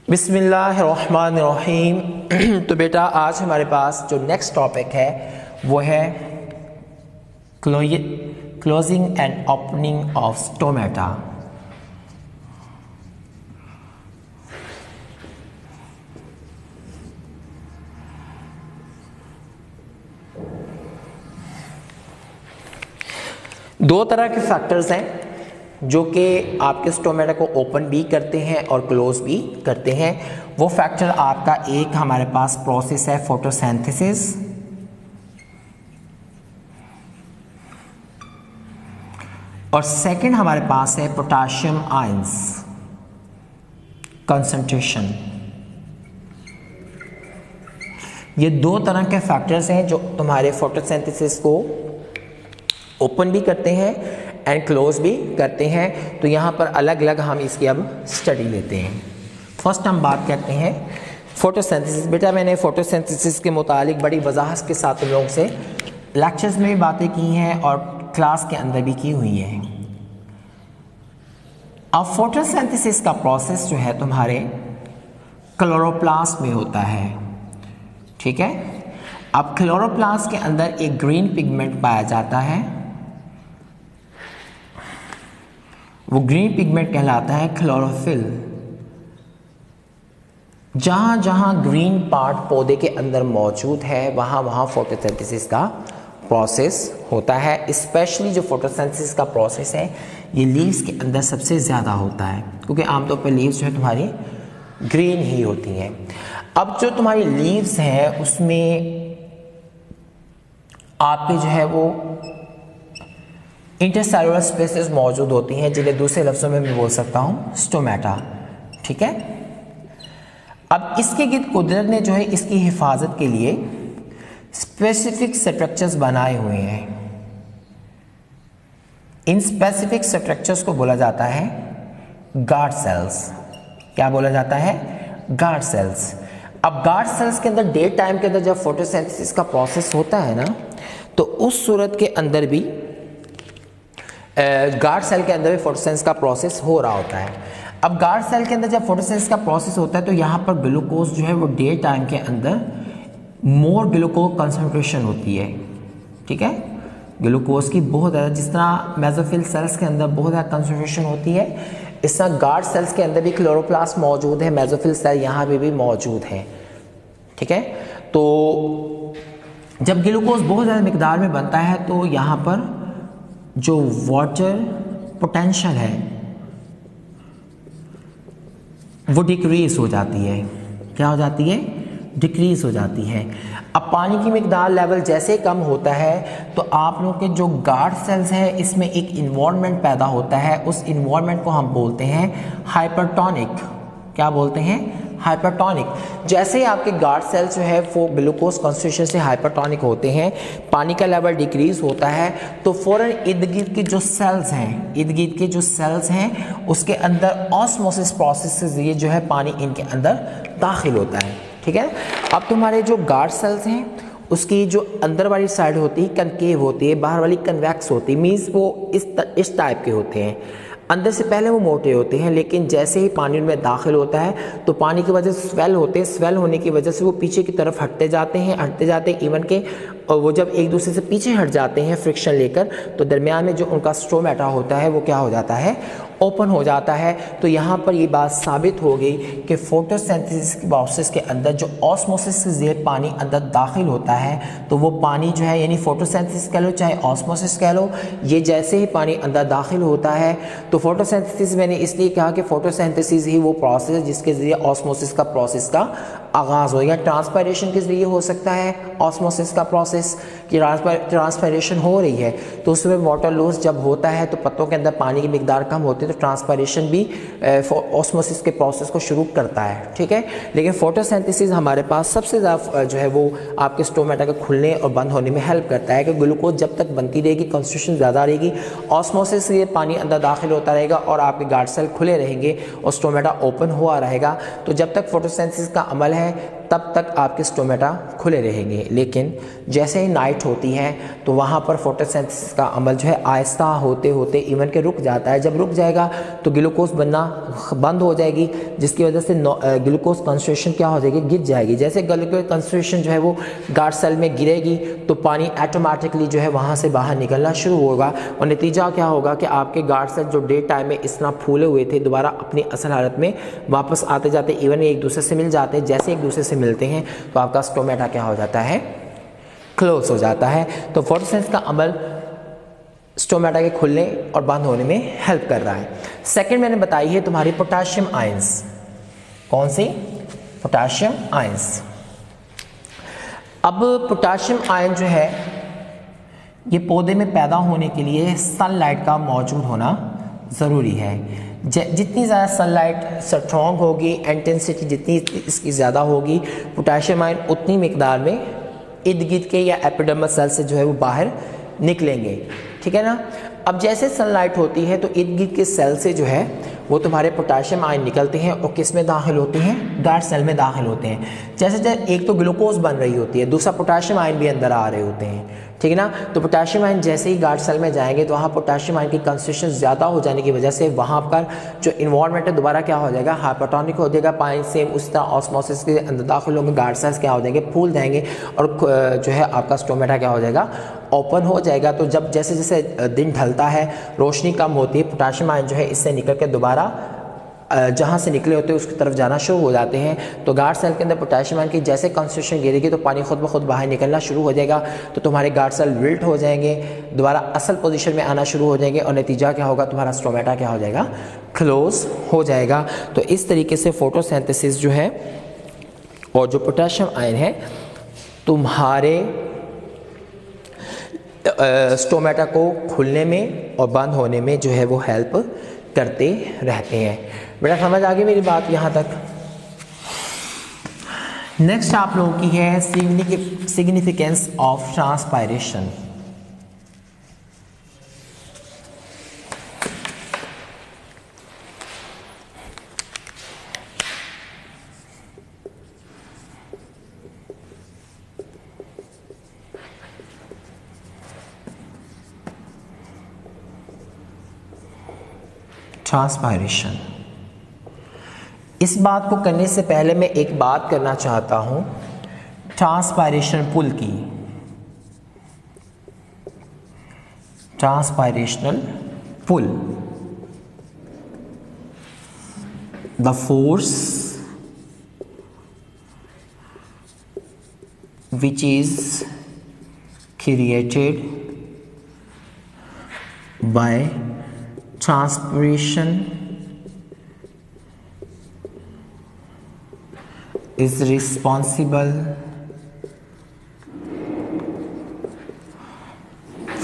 बिस्मिल्लाहिर्रहमानिर्रहीम। तो बेटा आज हमारे पास जो नेक्स्ट टॉपिक है वो है closing and opening of stomata. दो तरह के फैक्टर्स हैं जो कि आपके स्टोमेटा को ओपन भी करते हैं और क्लोज भी करते हैं। वो फैक्टर आपका एक हमारे पास प्रोसेस है फोटोसिंथेसिस, और सेकंड हमारे पास है पोटेशियम आयंस कंसंट्रेशन। ये दो तरह के फैक्टर्स हैं जो तुम्हारे फोटोसिंथेसिस को ओपन भी करते हैं एंड क्लोज भी करते हैं। तो यहाँ पर अलग अलग हम इसकी अब स्टडी लेते हैं। फर्स्ट हम बात करते हैं फोटोसिंथेसिस। बेटा मैंने फोटोसिंथेसिस के मुतालिक बड़ी वजाहत के साथ तुम लोगों से लेक्चर्स में भी बातें की हैं और क्लास के अंदर भी की हुई है। अब फोटोसिंथेसिस का प्रोसेस जो है तुम्हारे क्लोरोप्लास्ट में होता है, ठीक है। अब क्लोरोप्लास्ट के अंदर एक ग्रीन पिगमेंट पाया जाता है, वो ग्रीन पिगमेंट कहलाता है क्लोरोफिल। जहां जहां ग्रीन पार्ट पौधे के अंदर मौजूद है वहां वहां फोटोसिंथेसिस का प्रोसेस होता है। स्पेशली जो फोटोसिंथेसिस का प्रोसेस है ये लीव्स के अंदर सबसे ज़्यादा होता है, क्योंकि आमतौर पर लीव्स जो है तुम्हारी ग्रीन ही होती हैं। अब जो तुम्हारी लीव्स हैं उसमें आपके जो है वो इंटरसेलुलर स्पेसेस मौजूद होती हैं, जिन्हें दूसरे लफ्ज़ों में मैं बोल सकता हूँ स्टोमेटा, ठीक है। अब इसके गिर्द कुदरत ने जो है इसकी हिफाजत के लिए स्पेसिफिक स्ट्रक्चर्स बनाए हुए हैं। इन स्पेसिफिक स्ट्रक्चर्स को बोला जाता है गार्ड सेल्स। क्या बोला जाता है? Guard cells. अब गार्ड सेल्स के अंदर डे टाइम के अंदर जब फोटोसिंथेसिस का प्रोसेस होता है ना, तो उस सूरत के अंदर भी गार्ड सेल के अंदर भी फोटोसिंथेसिस का प्रोसेस हो रहा होता है। अब गार्ड सेल के अंदर जब फोटोसिंथेसिस का प्रोसेस होता है तो यहाँ पर ग्लूकोज जो है वो डे टाइम के अंदर मोर ग्लूकोज कंसंट्रेशन होती है, ठीक है। ग्लूकोज की बहुत ज़्यादा, जिस तरह मेसोफिल सेल्स के अंदर बहुत ज़्यादा कंसंट्रेशन होती है, इस तरह गार्ड सेल्स के अंदर भी क्लोरोप्लास्ट मौजूद है, मेसोफिल सेल यहाँ पे भी मौजूद है, ठीक है। तो जब ग्लूकोज बहुत ज़्यादा मिकदार में बनता है तो यहाँ पर जो वाटर पोटेंशियल है वो डिक्रीज हो जाती है। क्या हो जाती है? डिक्रीज हो जाती है। अब पानी की मिकदार लेवल जैसे कम होता है तो आप लोगों के जो गार्ड सेल्स हैं इसमें एक इन्वायरमेंट पैदा होता है। उस इन्वायरमेंट को हम बोलते हैं हाइपरटोनिक। क्या बोलते हैं? हाइपरटोनिक। जैसे ही आपके गार्ड सेल्स जो है वो ग्लूकोज कंसंट्रेशन से हाइपरटोनिक होते हैं, पानी का लेवल डिक्रीज होता है, तो फौरन इर्द गिर्द के जो सेल्स हैं, इर्द गिर्द के जो सेल्स हैं उसके अंदर ऑस्मोसिस प्रोसेस से ये जो है पानी इनके अंदर दाखिल होता है, ठीक है। अब तुम्हारे जो गार्ड सेल्स हैं उसकी जो अंदर वाली साइड होती है कनकेव होती है, बाहर वाली कन्वेक्स होती है, मीन्स वो इस टाइप के होते हैं। अंदर से पहले वो मोटे होते हैं, लेकिन जैसे ही पानी में दाखिल होता है तो पानी की वजह से स्वेल होते हैं, स्वेल होने की वजह से वो पीछे की तरफ हटते जाते हैं इवन के, और वो जब एक दूसरे से पीछे हट जाते हैं फ्रिक्शन लेकर, तो दरमियान में जो उनका स्टोमेटा होता है वो क्या हो जाता है? ओपन हो जाता है। तो यहाँ पर ये बात साबित हो गई कि फोटोसिंथेसिस के प्रोसेस के अंदर जो ऑस्मोसिस के ज़रिए पानी अंदर दाखिल होता है तो वो पानी जो है, यानी फोटोसिंथेसिस कह लो चाहे ऑस्मोसिस कह लो, ये जैसे ही पानी अंदर दाखिल होता है तो फोटोसिंथेसिस, मैंने इसलिए कहा कि फोटोसिंथेसिस ही वो प्रोसेस जिसके ज़रिए ऑस्मोसिस का प्रोसेस का आगाज़ हो, या ट्रांसपायरेशन के ज़रिए हो सकता है ऑस्मोसिस का प्रोसेस की ट्रांसपायरेशन हो रही है तो उसमें वाटर लॉस जब होता है तो पत्तों के अंदर पानी की मिकदार कम होती है तो ट्रांसपायरेशन भी ऑस्मोसिस के प्रोसेस को शुरू करता है, ठीक है। लेकिन फोटोसिंथेसिस हमारे पास सबसे ज़्यादा जो है वो आपके स्टोमेटा के खुलने और बंद होने में हेल्प करता है कि ग्लूकोज जब तक बनती रहेगी, कंसंट्रेशन ज़्यादा रहेगी, ऑस्मोसिस से पानी अंदर दाखिल होता रहेगा और आपके गार्ड सेल खुले रहेंगे और स्टोमेटा ओपन हुआ रहेगा। तो जब तक फोटोसिंथेसिस का अमल है तब तक आपके स्टोमेटा खुले रहेंगे। लेकिन जैसे ही नाइट होती है तो वहाँ पर फोटोसिंथेसिस का अमल जो है आहिस्ता होते होते इवन के रुक जाता है। जब रुक जाएगा तो ग्लूकोज बनना बंद हो जाएगी, जिसकी वजह से ग्लूकोज कंसंट्रेशन क्या हो जाएगी, गिर जाएगी। जैसे ग्लूकोज कंसंट्रेशन जो है वो गार्ड सेल में गिरेगी तो पानी ऑटोमेटिकली जो है वहाँ से बाहर निकलना शुरू होगा और नतीजा क्या होगा कि आपके गार्ड सेल जो डे टाइम में इस तरह फूले हुए थे दोबारा अपनी असल हालत में वापस आते जाते इवन एक दूसरे से मिल जाते हैं। जैसे एक दूसरे से मिलते हैं तो आपका स्टोमेटा क्या हो जाता है, क्लोज हो जाता है। तो फोटोसिंथेसिस का अमल स्टोमेटा के खुलने और बंद होने में हेल्प कर रहा है। सेकंड मैंने बताई है तुम्हारी पोटेशियम आयंस। कौन सी? Potassium ions. अब पोटेशियम आयन जो है ये पौधे में पैदा होने के लिए सनलाइट का मौजूद होना ज़रूरी है। जितनी ज़्यादा सनलाइट स्ट्रॉन्ग होगी, इंटेंसिटी जितनी इसकी ज़्यादा होगी, पोटेशियम आयन उतनी मिकदार में इर्द गिर्द के या एपिडर्मल सेल से जो है वो बाहर निकलेंगे। ठीक है ना। अब जैसे सनलाइट होती है तो इर्द गिर्द के सेल से जो है वो तुम्हारे पोटेशियम आयन निकलते हैं और किस में दाखिल होते हैं, गार्ड सेल में दाखिल होते हैं। जैसे जैसे एक तो ग्लूकोज बन रही होती है, दूसरा पोटेशियम आयन भी अंदर आ रहे होते हैं। ठीक है ना। तो पोटेशियम आयन जैसे ही गार्ड सेल में जाएंगे तो वहाँ पोटेशियम आयन की कंसंट्रेशन ज़्यादा हो जाने की वजह से वहाँ पर जो इन्वायरमेंट है दोबारा क्या हो जाएगा, हाइपोटोनिक हो जाएगा। पानी सेम उस तरह ऑस्मोसिस के अंदर दाखिल होंगे, गार्ड सेल्स क्या हो जाएंगे, फूल जाएंगे और जो है आपका स्टोमेटा क्या हो जाएगा, ओपन हो जाएगा। तो जब जैसे जैसे दिन ढलता है, रोशनी कम होती है, पोटेशियम आयन जो है इससे निकल के दोबारा जहाँ से निकले होते हैं उसकी तरफ जाना शुरू हो जाते हैं। तो गार्ड सेल के अंदर पोटेशियम आयन की जैसे कंसंट्रेशन गिरेगी तो पानी खुद ब खुद बाहर निकलना शुरू हो जाएगा। तो तुम्हारे गार्ड सेल विल्ट हो जाएंगे, दोबारा असल पोजीशन में आना शुरू हो जाएंगे और नतीजा क्या होगा, तुम्हारा स्टोमेटा क्या हो जाएगा, क्लोज हो जाएगा। तो इस तरीके से फोटोसिंथेसिस जो है और जो पोटेशियम आयन है तुम्हारे स्टोमेटा को खुलने में और बंद होने में जो है वो हेल्प करते रहते हैं। बेटा समझ आ गई मेरी बात यहाँ तक। नेक्स्ट आप लोगों की है सिग्निफिकेंस ऑफ ट्रांसपायरेशन। ट्रांसपायरेशन, इस बात को करने से पहले मैं एक बात करना चाहता हूं ट्रांसपायरेशन पुल की। Transpirational pull, the force which is created by transpiration is responsible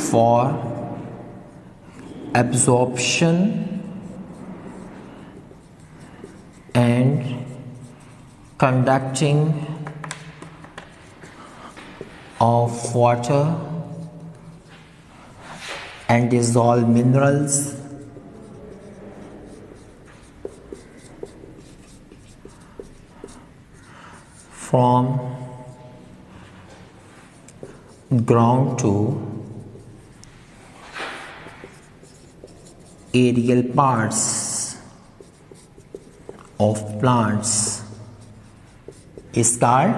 for absorption and conducting of water and dissolved minerals from ground to aerial parts of plants is called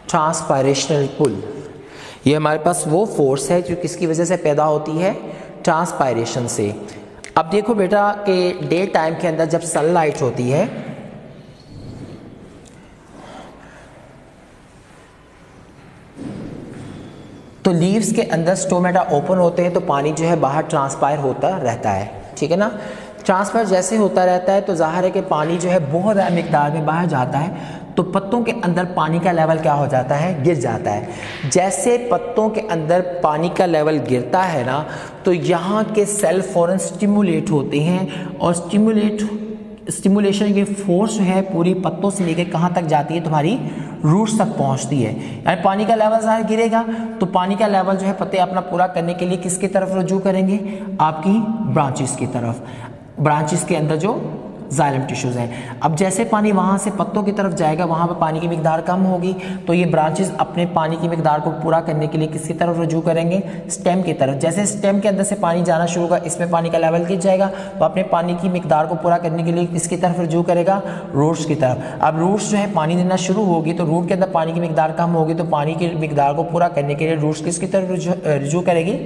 ट्रांसपायरेशनल पुल। ये हमारे पास वो force है जो किसकी वजह से पैदा होती है, ट्रांसपायरेशन से। अब देखो बेटा कि डे टाइम के अंदर जब सनलाइट होती है तो लीव्स के अंदर स्टोमेटा ओपन होते हैं तो पानी जो है बाहर ट्रांसपायर होता रहता है। ठीक है ना। ट्रांसफर जैसे होता रहता है तो जाहिर है कि पानी जो है बहुत ज़्यादा मिकदार में बाहर जाता है तो पत्तों के अंदर पानी का लेवल क्या हो जाता है, गिर जाता है। जैसे पत्तों के अंदर पानी का लेवल गिरता है ना तो यहाँ के सेल फौरन स्टिमुलेट होते हैं और स्टिमुलेशन की फोर्स जो है पूरी पत्तों से लेकर कहाँ तक जाती है, तुम्हारी रूट्स तक पहुँचती है। यानी पानी का लेवल ज़्यादा गिरेगा तो पानी का लेवल जो है पत्ते अपना पूरा करने के लिए किसकी तरफ रुजू करेंगे, आपकी ब्रांचेस की तरफ। ब्रांचेस के अंदर जो जाइलम टिश्यूज़ हैं। अब जैसे पानी वहाँ से पत्तों की तरफ जाएगा वहाँ पर पानी की मिकदार कम होगी, तो ये ब्रांचेस अपने पानी की मिकदार को पूरा करने के लिए किसकी तरफ रजू करेंगे, स्टेम की तरफ। जैसे स्टेम के अंदर से पानी जाना शुरू होगा, इसमें पानी का लेवल गिर जाएगा, तो अपने पानी की मिकदार को पूरा करने के लिए किसकी तरफ रजू करेगा, रूट्स की तरफ। अब रूट्स जो है पानी देना शुरू होगी, तो रूट के अंदर पानी की मिकदार कम होगी, तो पानी की मिकदार को पूरा करने के लिए रूट्स किसकी तरफ रजू करेगी,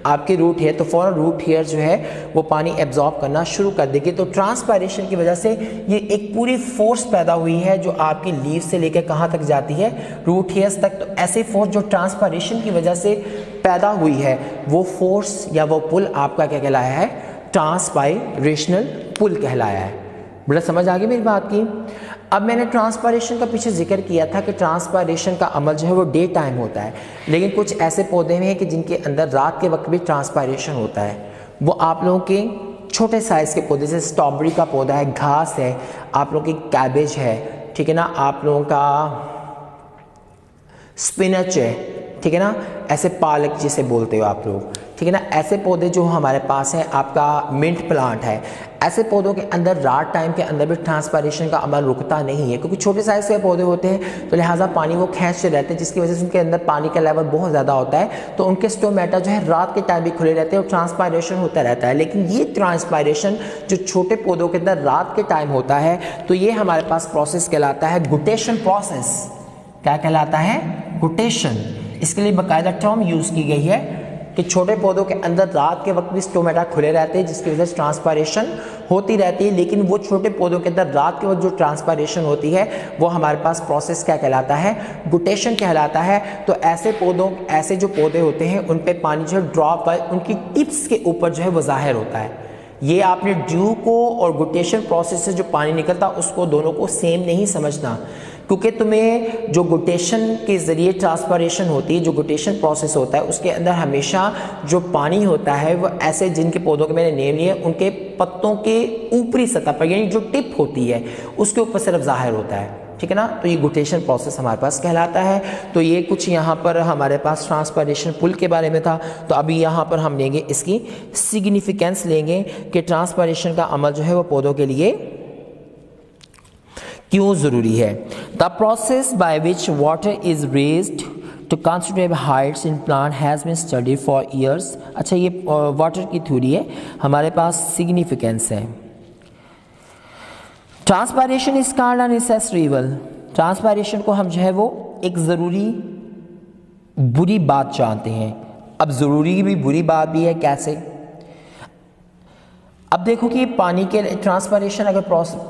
आपकी रूट हेयर। तो फॉर रूट हेयर जो है वो पानी एब्जॉर्ब करना शुरू कर देगी। तो ट्रांसपायरेशन की वजह से ये एक पूरी फोर्स पैदा हुई है जो आपकी लीफ से लेकर कहाँ तक जाती है, रूट हेयर्स तक। तो ऐसे फोर्स जो ट्रांसपायरेशन की वजह से पैदा हुई है वो फोर्स या वो पुल आपका क्या कहलाया है, ट्रांसपायरेशनल पुल कहलाया है। बड़ा समझ आ गई मेरी बात की। अब मैंने ट्रांसपायरेशन का पीछे जिक्र किया था कि ट्रांसपायरेशन का अमल जो है वो डे टाइम होता है, लेकिन कुछ ऐसे पौधे हैं कि जिनके अंदर रात के वक्त भी ट्रांसपायरेशन होता है। वो आप लोगों के छोटे साइज़ के पौधे, जैसे स्ट्रॉबेरी का पौधा है, घास है, आप लोगों की कैबेज है, ठीक है ना, आप लोगों का स्पिनच है, ठीक है ना, ऐसे पालक जिसे बोलते हो आप लोग, ठीक है ना, ऐसे पौधे जो हमारे पास हैं, आपका मिंट प्लांट है, ऐसे पौधों के अंदर रात टाइम के अंदर भी ट्रांसपायरेशन का अमल रुकता नहीं है, क्योंकि छोटे साइज़ के पौधे होते हैं तो लिहाजा पानी वो खींचते रहते हैं, जिसकी वजह से उनके अंदर पानी का लेवल बहुत ज़्यादा होता है, तो उनके स्टोमेटा जो है रात के टाइम भी खुले रहते हैं और ट्रांसपायरेशन होता रहता है। लेकिन ये ट्रांसपायरेशन जो छोटे पौधों के अंदर रात के टाइम होता है, तो ये हमारे पास प्रोसेस कहलाता है गुटेशन प्रोसेस। क्या कहलाता है, गुटेशन। इसके लिए बाकायदा टर्म यूज़ की गई है कि छोटे पौधों के अंदर रात के वक्त भी स्टोमेटा खुले रहते हैं, जिसकी वजह से ट्रांसपायरेशन होती रहती है। लेकिन वो छोटे पौधों के अंदर रात के वक्त जो ट्रांसपायरेशन होती है वो हमारे पास प्रोसेस क्या कहलाता है, गुटेशन कहलाता है। तो ऐसे जो पौधे होते हैं उन पे पानी जो है ड्रॉप उनकी टिप्स के ऊपर जो है वो जाहिर होता है। ये आपने ड्यू को और गुटेशन प्रोसेस से जो पानी निकलता उसको दोनों को सेम नहीं समझना, क्योंकि तुम्हें जो गुटेशन के ज़रिए ट्रांसपायरेशन होती है, जो गुटेशन प्रोसेस होता है, उसके अंदर हमेशा जो पानी होता है वो ऐसे, जिनके पौधों के मैंने नेम लिए, उनके पत्तों के ऊपरी सतह पर यानी जो टिप होती है उसके ऊपर सिर्फ जाहिर होता है, ठीक है ना। तो ये गुटेशन प्रोसेस हमारे पास कहलाता है। तो ये कुछ यहाँ पर हमारे पास ट्रांसपायरेशन पुल के बारे में था। तो अभी यहाँ पर हम लेंगे इसकी सिग्निफिकेंस लेंगे कि ट्रांसपायरेशन का अमल जो है वो पौधों के लिए क्यों ज़रूरी है। The process by which water is raised to considerable heights in plant has been studied for years. अच्छा, ये वाटर की थ्योरी है, हमारे पास सिग्निफिकेंस है। Transpiration is called a necessary evil. Transpiration को हम जो है वो एक ज़रूरी बुरी बात जानते हैं। अब ज़रूरी भी बुरी बात भी है, कैसे? अब देखो कि पानी के ट्रांसपायरेशन अगर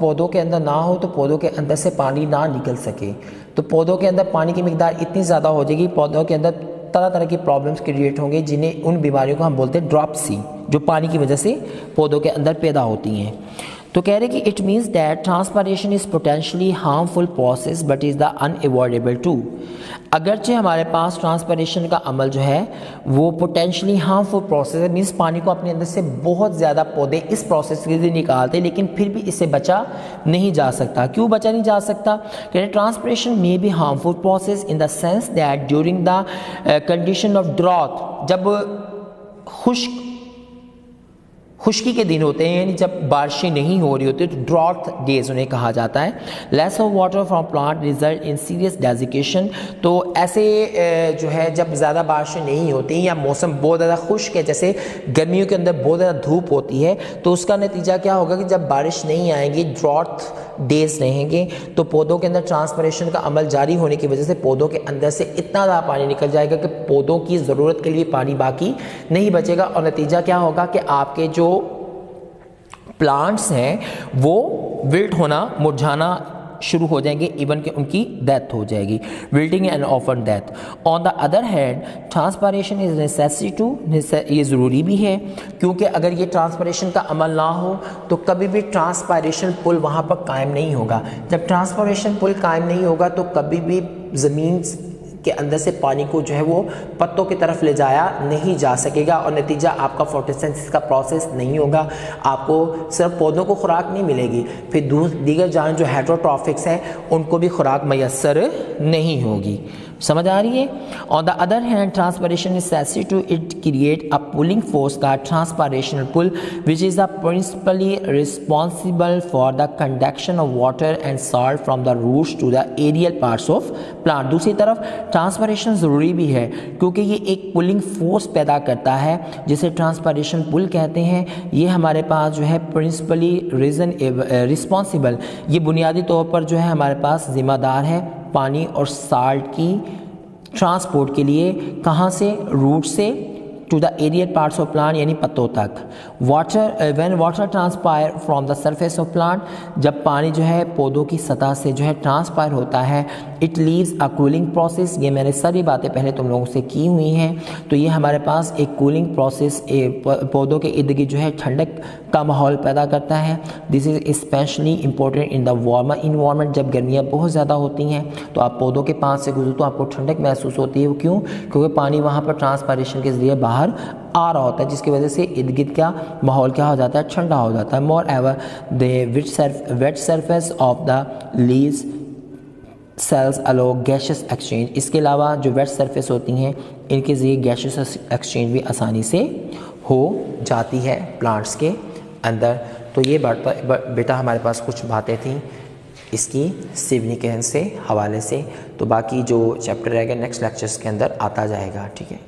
पौधों के अंदर ना हो तो पौधों के अंदर से पानी ना निकल सके, तो पौधों के अंदर पानी की मिकदार इतनी ज़्यादा हो जाएगी, पौधों के अंदर तरह तरह की प्रॉब्लम्स क्रिएट होंगे, जिन्हें उन बीमारियों को हम बोलते हैं ड्रॉप्सी, जो पानी की वजह से पौधों के अंदर पैदा होती हैं। तो कह रहे कि it means that transpiration is potentially harmful process but is the unavoidable too. अगरचे हमारे पास ट्रांसपायरेशन का अमल जो है वो पोटेंशियली हार्मफुल प्रोसेस है, मीन्स पानी को अपने अंदर से बहुत ज़्यादा पौधे इस प्रोसेस के लिए निकालते हैं, लेकिन फिर भी इससे बचा नहीं जा सकता। क्यों बचा नहीं जा सकता? कि transpiration may be harmful process in the sense that during the condition of drought, जब खुश्की के दिन होते हैं, यानी जब बारिशें नहीं हो रही होती तो ड्रॉट डेज उन्हें कहा जाता है। Loss of water from plant result in serious desiccation. तो ऐसे जो है जब ज़्यादा बारिशें नहीं होती या मौसम बहुत ज़्यादा खुश्क है, जैसे गर्मियों के अंदर बहुत ज़्यादा धूप होती है, तो उसका नतीजा क्या होगा कि जब बारिश नहीं आएगी, ड्रॉट डेज रहेंगे, तो पौधों के अंदर ट्रांसपायरेशन का अमल जारी होने की वजह से पौधों के अंदर से इतना ज़्यादा पानी निकल जाएगा कि पौधों की ज़रूरत के लिए पानी बाकी नहीं बचेगा, और नतीजा क्या होगा कि आपके जो प्लांट्स हैं वो विल्ट होना, मुरझाना शुरू हो जाएंगे, इवन कि उनकी डेथ हो जाएगी, wilting and often death. On the other hand transpiration is necessary too, ये ज़रूरी भी है, क्योंकि अगर ये ट्रांसपायरेशन का अमल ना हो तो कभी भी ट्रांसपायरेशन पुल वहाँ पर कायम नहीं होगा। जब ट्रांसपायरेशन पुल कायम नहीं होगा तो कभी भी ज़मीन के अंदर से पानी को जो है वो पत्तों की तरफ ले जाया नहीं जा सकेगा, और नतीजा आपका फोटोसिंथेसिस का प्रोसेस नहीं होगा, आपको सिर्फ पौधों को खुराक नहीं मिलेगी, फिर दीगर जानवर जो हेटेरोट्रॉफिक्स हैं उनको भी खुराक मैसर नहीं होगी। समझ आ रही है। On the other hand transpiration is necessary to it create a pulling force का transpirational pull which is the principally responsible for the conduction of water and salt from the roots to the aerial parts of plant. दूसरी तरफ transpiration ज़रूरी भी है क्योंकि ये एक pulling force पैदा करता है जिसे ट्रांसपायरेशन पुल कहते हैं। ये हमारे पास जो है प्रिंसिपली रिस्पॉन्सिबल, ये बुनियादी तौर पर जो है हमारे पास जिम्मेदार है पानी और साल्ट की ट्रांसपोर्ट के लिए। कहाँ से? रूट से to the aerial parts of plant यानी पत्तों तक। Water when water transpire from the surface of plant, जब पानी जो है पौधों की सतह से जो है ट्रांसपायर होता है, it leaves a cooling process. ये मैंने सारी बातें पहले तुम लोगों से की हुई हैं। तो ये हमारे पास एक कूलिंग प्रोसेस पौधों के इर्द गिर्द जो है ठंडक का माहौल पैदा करता है। This is specially important in the warmer environment. जब गर्मियाँ बहुत ज़्यादा होती हैं तो आप पौधों के पास से गुजरो तो आपको ठंडक महसूस होती है। क्यों? क्योंकि पानी वहाँ पर ट्रांसपायरेशन के जरिए बाहर आ रहा होता है, जिसकी वजह से इर्द गिर्द का माहौल क्या हो जाता है? ठंडा हो जाता है। Moreover the wet surface of the leaves cells allow gaseous exchange. इसके अलावा जो वेट सरफेस होती हैं इनके जरिए गैशियस एक्सचेंज भी आसानी से हो जाती है प्लांट्स के अंदर। तो ये बेटा हमारे पास कुछ बातें थी इसकी सिग्निफिकेंस से हवाले से। तो बाकी जो चैप्टर रहेगा नेक्स्ट लेक्चर्स के अंदर आता जाएगा। ठीक है।